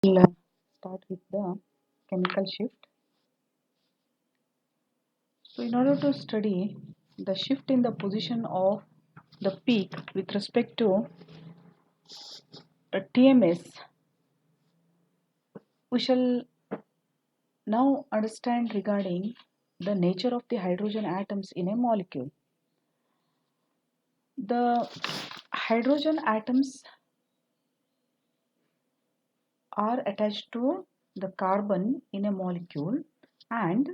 We'll start with the chemical shift. So, in order to study the shift in the position of the peak with respect to a TMS, we shall now understand regarding the nature of the hydrogen atoms in a molecule. The hydrogen atoms are attached to the carbon in a molecule, and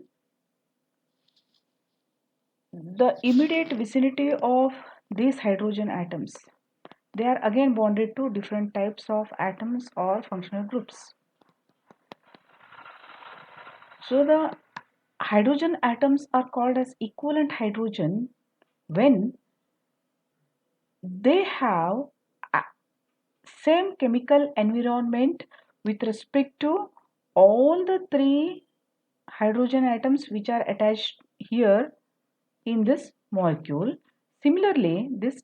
the immediate vicinity of these hydrogen atoms, they are again bonded to different types of atoms or functional groups. So the hydrogen atoms are called as equivalent hydrogen when they have a same chemical environment with respect to all the three hydrogen atoms which are attached here in this molecule. Similarly, this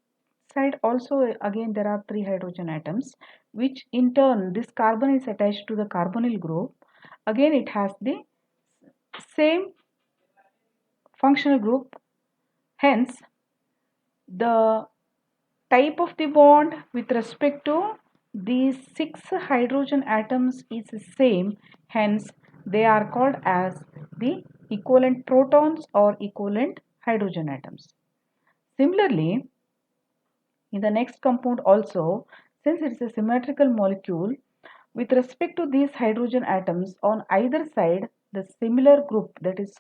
side also again there are three hydrogen atoms, which in turn this carbon is attached to the carbonyl group. Again it has the same functional group. Hence the type of the bond with respect to these six hydrogen atoms is the same. Hence they are called as the equivalent protons or equivalent hydrogen atoms. Similarly, in the next compound also, since it is a symmetrical molecule, with respect to these hydrogen atoms on either side, the similar group, that is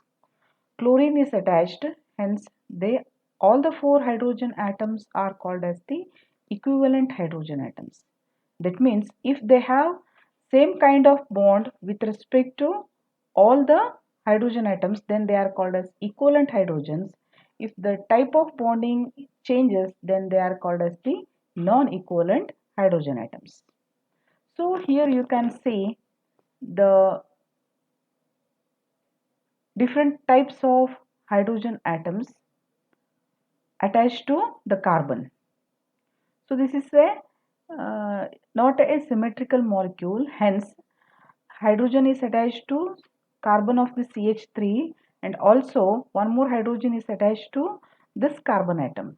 chlorine, is attached. Hence, they all the four hydrogen atoms are called as the equivalent hydrogen atoms. That means if they have same kind of bond with respect to all the hydrogen atoms, then they are called as equivalent hydrogens. If the type of bonding changes, then they are called as the non-equivalent hydrogen atoms. So here you can see the different types of hydrogen atoms attached to the carbon. So this is a not a symmetrical molecule. Hence hydrogen is attached to carbon of the CH3, and also one more hydrogen is attached to this carbon atom.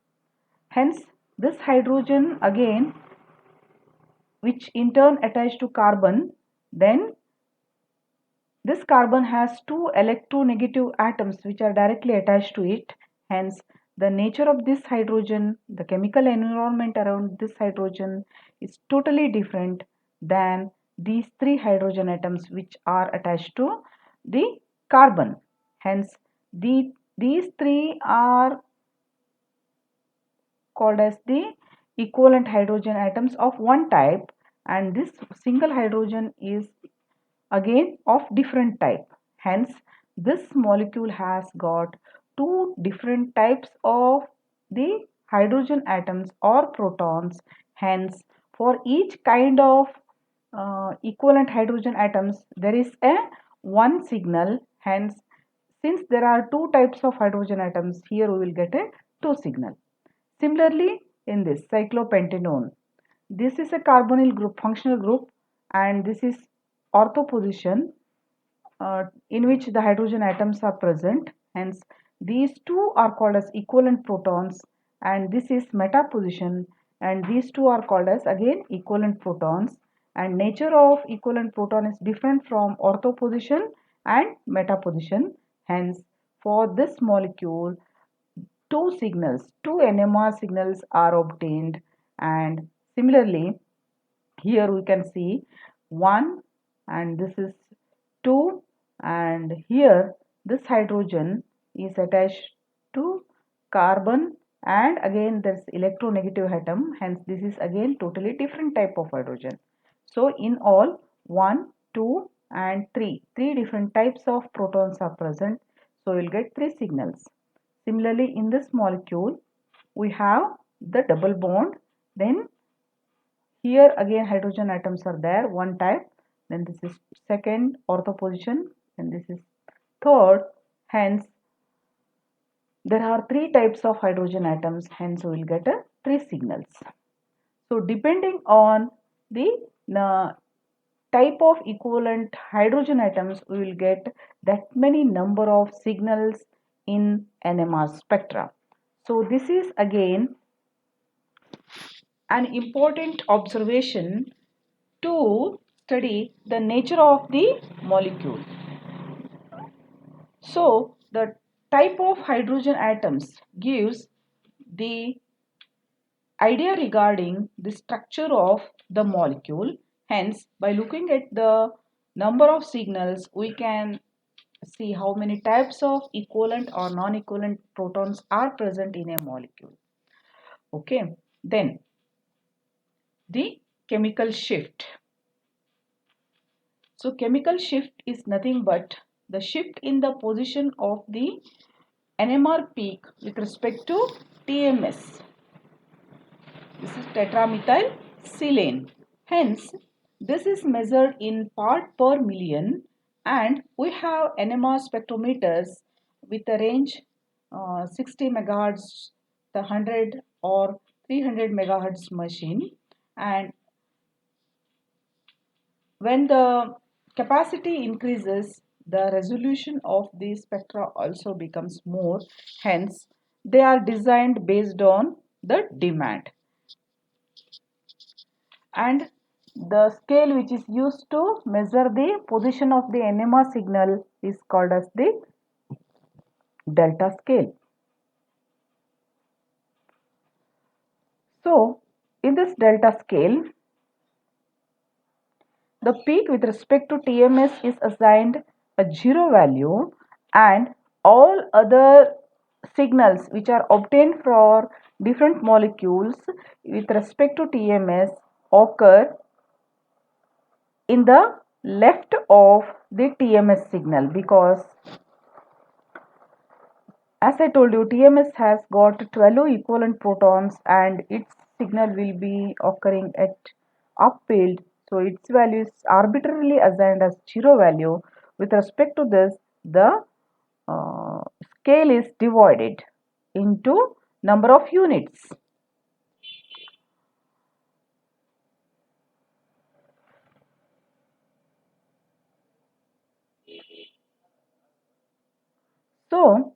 Hence this hydrogen again, which in turn attached to carbon, then this carbon has two electronegative atoms which are directly attached to it. Hence the nature of this hydrogen, the chemical environment around this hydrogen is totally different than these three hydrogen atoms which are attached to the carbon. Hence these three are called as the equivalent hydrogen atoms of one type, and this single hydrogen is again of different type. Hence this molecule has got two different types of the hydrogen atoms or protons. Hence for each kind of equivalent hydrogen atoms there is a one signal. Hence since there are two types of hydrogen atoms, here we will get a two signal. Similarly, in this cyclopentanone, this is a carbonyl group, functional group, and this is ortho position in which the hydrogen atoms are present. Hence, these two are called as equivalent protons, and this is meta position, and these two are called as again equivalent protons. And nature of equivalent proton is different from ortho position and meta position. Hence, for this molecule, two signals, two NMR signals are obtained, and similarly here we can see 1 and this is 2, and here this hydrogen is attached to carbon, and again there's electronegative atom. Hence this is again totally different type of hydrogen. So in all 1, 2 and 3 different types of protons are present, so you'll get three signals. Similarly in this molecule we have the double bond, then here again hydrogen atoms are there, one type, then this is second ortho position, and this is third. Hence there are three types of hydrogen atoms, hence we will get a three signals. So depending on the type of equivalent hydrogen atoms, we will get that many number of signals in NMR spectra. So this is again an important observation to study the nature of the molecule. So the type of hydrogen atoms gives the idea regarding the structure of the molecule. Hence, by looking at the number of signals, we can see how many types of equivalent or non-equivalent protons are present in a molecule. Okay, then the chemical shift. So chemical shift is nothing but the shift in the position of the NMR peak with respect to TMS. This is tetramethyl silane. Hence, this is measured in part per million, and we have NMR spectrometers with a range 60 megahertz, the 100 or 300 megahertz machine, and when the capacity increases, the resolution of the spectra also becomes more. Hence, they are designed based on the demand. And the scale which is used to measure the position of the NMR signal is called as the delta scale. So, in this delta scale, the peak with respect to TMS is assigned a 0 value, and all other signals which are obtained for different molecules with respect to TMS occur in the left of the TMS signal, because as I told you, TMS has got 12 equivalent protons and its signal will be occurring at upfield. So its value is arbitrarily assigned as 0 value. With respect to this, the scale is divided into number of units. So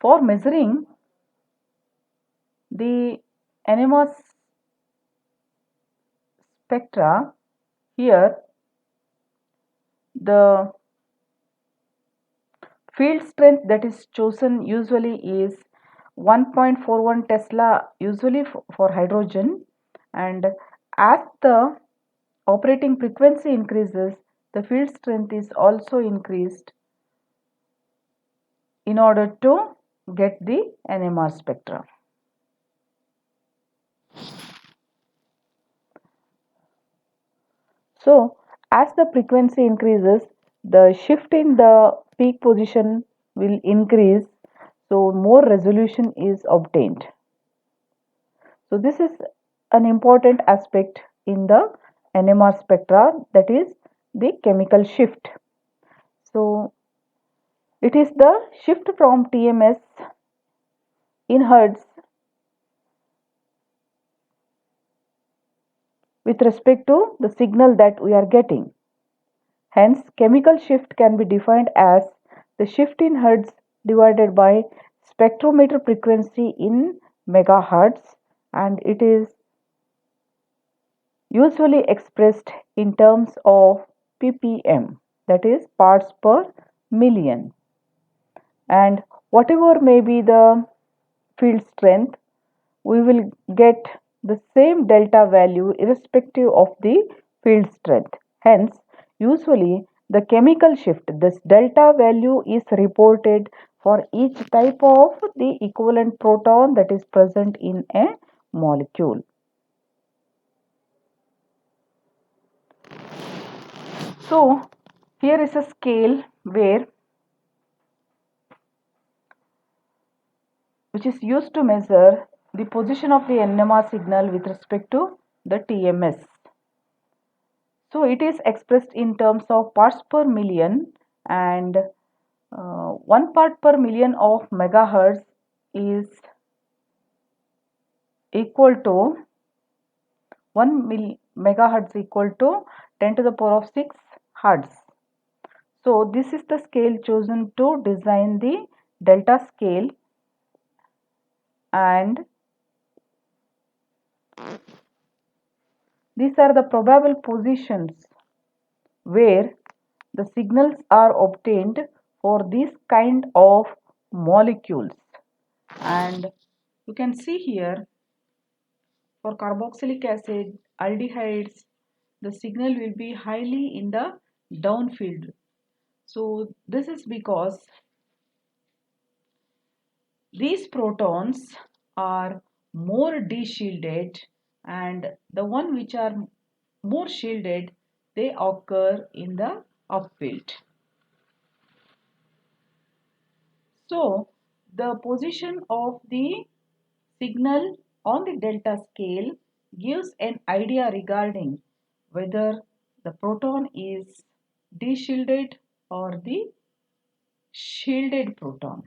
for measuring the NMR spectra, here the field strength that is chosen usually is 1.41 Tesla usually for hydrogen, and as the operating frequency increases, the field strength is also increased in order to get the NMR spectra. So as the frequency increases, the shift in the peak position will increase, so more resolution is obtained. So this is an important aspect in the NMR spectra, that is the chemical shift. So it is the shift from TMS in hertz with respect to the signal that we are getting. Hence, chemical shift can be defined as the shift in hertz divided by spectrometer frequency in megahertz, and it is usually expressed in terms of ppm, that is parts per million. And whatever may be the field strength, we will get the same delta value irrespective of the field strength. Hence, usually the chemical shift, this delta value is reported for each type of the equivalent proton that is present in a molecule. So, here is a scale which is used to measure the position of the NMR signal with respect to the TMS. So it is expressed in terms of parts per million, and 1 part per million of megahertz is equal to 1 megahertz equal to 10 to the power of 6 hertz. So this is the scale chosen to design the delta scale, and these are the probable positions where the signals are obtained for this kind of molecules. And you can see here for carboxylic acid, aldehydes, the signal will be highly in the downfield. So this is because these protons are more de-shielded, and the one which are more shielded, they occur in the upfield. So the position of the signal on the delta scale gives an idea regarding whether the proton is de-shielded or the shielded proton.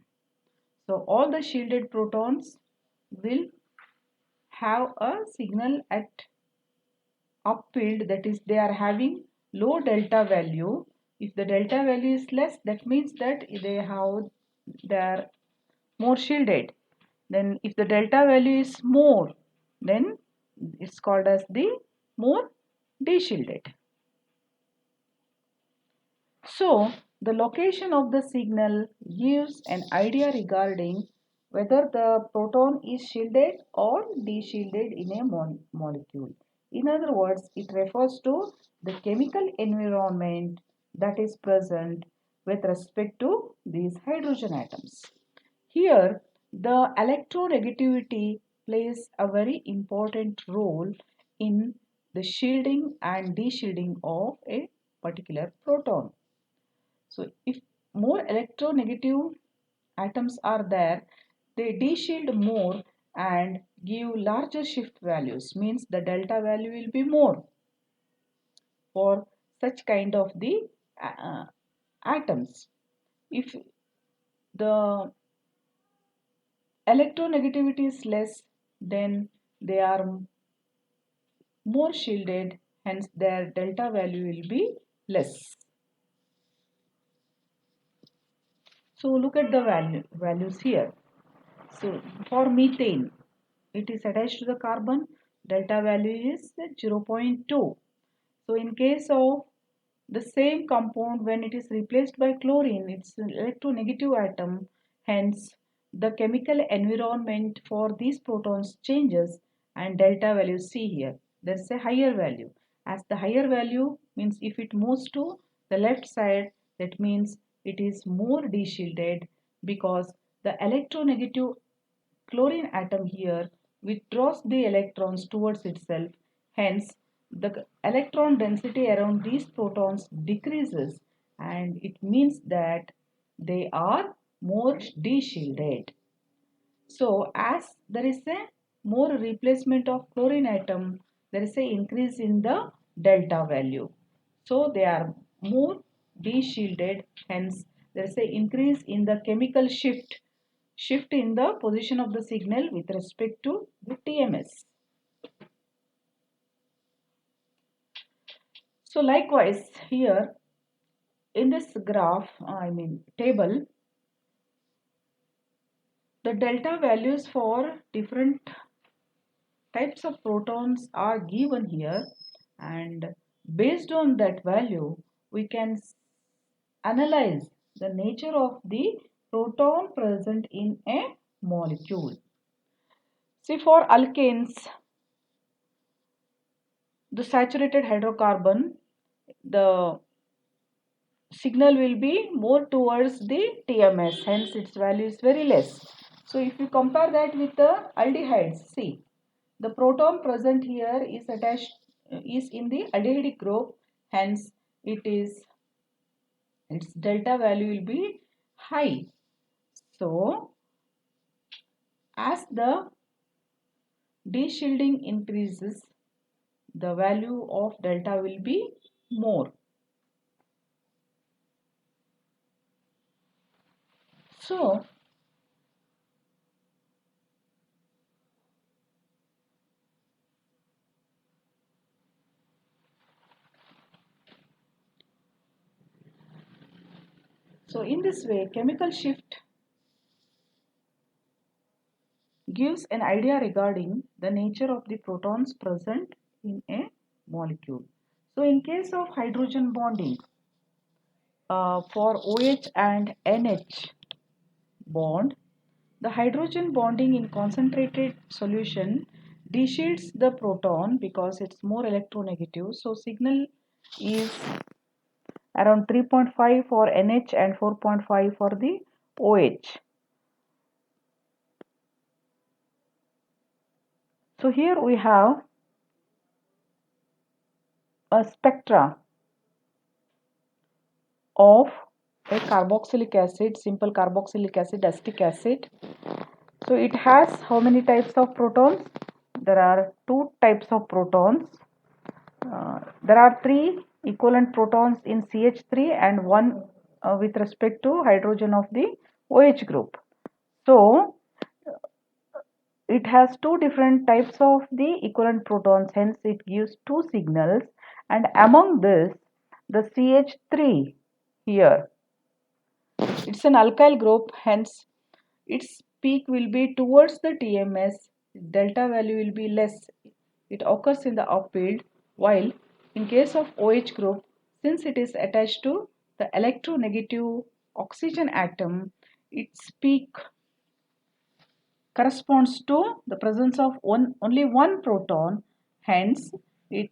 So all the shielded protons will have a signal at upfield, that is they are having low delta value. If the delta value is less, that means that they are more shielded. Then if the delta value is more, then it's called as the more de-shielded. So the location of the signal gives an idea regarding whether the proton is shielded or de-shielded in a molecule. In other words, it refers to the chemical environment that is present with respect to these hydrogen atoms. Here, the electronegativity plays a very important role in the shielding and de-shielding of a particular proton. So if more electronegative atoms are there, they de-shield more and give larger shift values, means the delta value will be more for such kind of the atoms. If the electronegativity is less, then they are more shielded, hence their delta value will be less. So look at the values here. So for methane, it is attached to the carbon, delta value is 0.2. So in case of the same compound, when it is replaced by chlorine, it's an electronegative atom, hence the chemical environment for these protons changes and delta value see here. There's a higher value. As the higher value means if it moves to the left side, that means it is more de-shielded, because the electronegative chlorine atom here withdraws the electrons towards itself. Hence, the electron density around these protons decreases, and it means that they are more de-shielded. So, as there is a more replacement of chlorine atom, there is a increase in the delta value. So, they are more de-shielded, hence there is a increase in the chemical shift in the position of the signal with respect to the TMS. So likewise here in this graph, table, the delta values for different types of protons are given here, and based on that value we can analyze the nature of the proton present in a molecule. See, for alkanes, the saturated hydrocarbon, the signal will be more towards the TMS, hence its value is very less. So if you compare that with the aldehydes, see, the proton present here is in the aldehydic group, hence its delta value will be high. So as the de-shielding increases, the value of delta will be more. So So in this way, chemical shift gives an idea regarding the nature of the protons present in a molecule. So in case of hydrogen bonding, for OH and NH bond, the hydrogen bonding in concentrated solution deshields the proton because it's more electronegative. So signal is around 3.5 for NH and 4.5 for the OH. So here we have a spectra of a carboxylic acid, simple carboxylic acid, acetic acid. So it has how many types of protons? There are two types of protons. There are three equivalent protons in CH3 and one with respect to hydrogen of the OH group. So it has two different types of the equivalent protons, hence it gives two signals, and among this the CH3 here, it's an alkyl group, hence its peak will be towards the TMS, delta value will be less, it occurs in the upfield, while in case of OH group, since it is attached to the electronegative oxygen atom, its peak corresponds to the presence of only one proton, hence it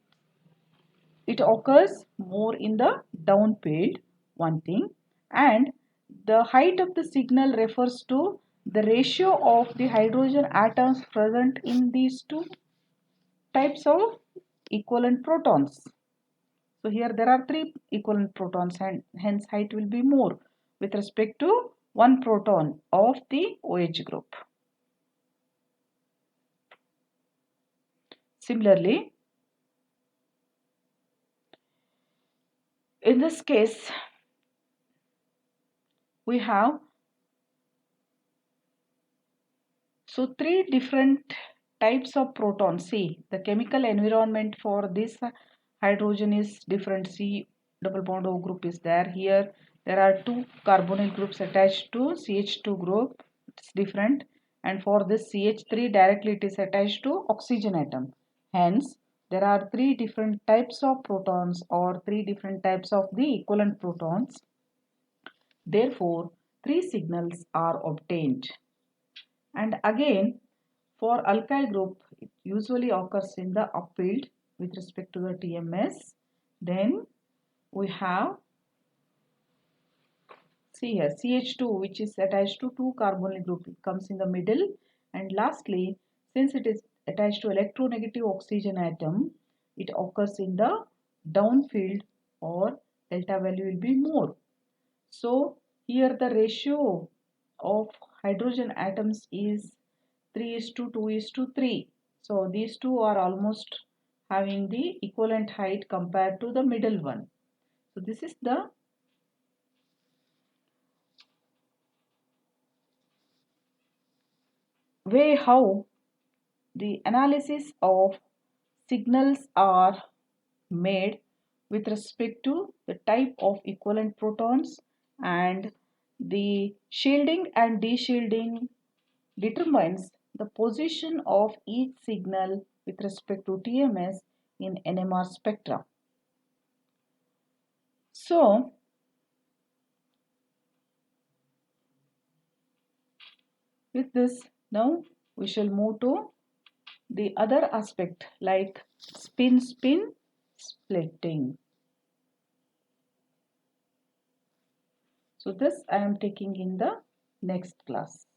it occurs more in the downfield, one thing, and the height of the signal refers to the ratio of the hydrogen atoms present in these two types of equivalent protons. So here there are three equivalent protons and hence height will be more with respect to one proton of the OH group. Similarly, in this case, we have three different types of protons. See, the chemical environment for this hydrogen is different. C double bond O group is there. Here there are two carbonyl groups attached to CH2 group. It's different. And for this CH3 directly it is attached to oxygen atom. Hence, there are three different types of protons or three different types of the equivalent protons. Therefore, three signals are obtained. And again, for alkyl group, it usually occurs in the upfield with respect to the TMS. Then we have, see here, CH2 which is attached to two carbonyl group, it comes in the middle. And lastly, since it is attached to electronegative oxygen atom, it occurs in the downfield or delta value will be more. So here the ratio of hydrogen atoms is 3:2:3. So these two are almost having the equivalent height compared to the middle one. So this is the way how the analysis of signals are made with respect to the type of equivalent protons, and the shielding and deshielding determines the position of each signal with respect to TMS in NMR spectra. So, with this, now we shall move to the other aspect like spin-spin splitting. So, this I am taking in the next class.